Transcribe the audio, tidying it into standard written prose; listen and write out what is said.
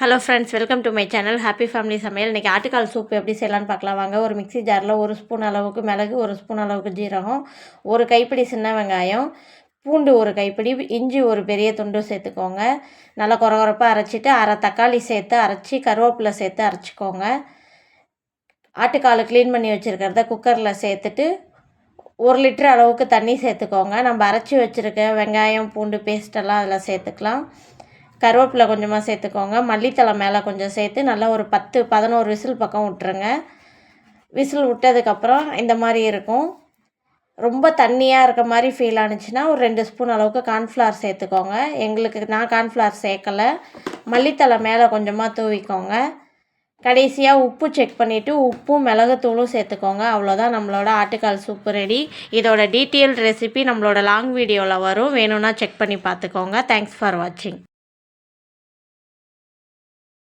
Hello friends, welcome to my channel happy family சமையல். இன்றைக்கி ஆட்டுக்கால் சூப் எப்படி செய்யலான்னு பார்க்கலாம் வாங்க. ஒரு மிக்ஸி ஜாரில் 1 ஸ்பூன் அளவுக்கு மிளகு, 1 ஸ்பூன் அளவுக்கு ஜீரகம், ஒரு கைப்பிடி சின்ன வெங்காயம், பூண்டு ஒரு கைப்பிடி, இஞ்சி ஒரு பெரிய துண்டு சேர்த்துக்கோங்க. நல்லா கொரகொரப்பாக அரைச்சிட்டு அரை தக்காளி சேர்த்து அரைச்சி கருவேப்பிலை சேர்த்து அரைச்சிக்கோங்க. ஆட்டுக்கால் க்ளீன் பண்ணி வச்சுருக்கிறத குக்கரில் சேர்த்துட்டு 1 லிட்டர் அளவுக்கு தண்ணி சேர்த்துக்கோங்க. நம்ம அரைச்சி வச்சுருக்க வெங்காயம் பூண்டு பேஸ்ட்டெல்லாம் அதில் சேர்த்துக்கலாம். கருவேப்பிலை கொஞ்சமாக சேர்த்துக்கோங்க. மல்லித்தழை மேலே கொஞ்சம் சேர்த்து நல்லா ஒரு 10-11 விசில் பக்கம் விட்டுருங்க. விசில் விட்டதுக்கப்புறம் இந்த மாதிரி இருக்கும். ரொம்ப தண்ணியாக இருக்க மாதிரி ஃபீல் ஆனிச்சுன்னா ஒரு 2 ஸ்பூன் அளவுக்கு கார்ன்ஃப்ளவர் சேர்த்துக்கோங்க. நான் கார்ன்ஃப்ளவர் சேர்க்கலை. மல்லித்தழை மேலே கொஞ்சமாக தூவிக்கோங்க. கடைசியாக உப்பு செக் பண்ணிவிட்டு உப்பும் மிளகுத்தூளும் சேர்த்துக்கோங்க. அவ்வளோதான், நம்மளோட ஆட்டுக்கால் சூப்பு ரெடி. இதோட டீட்டெயில் ரெசிபி நம்மளோட லாங் வீடியோவில் வரும், வேணும்னா செக் பண்ணி பார்த்துக்கோங்க. தேங்க்ஸ் ஃபார் வாட்சிங்.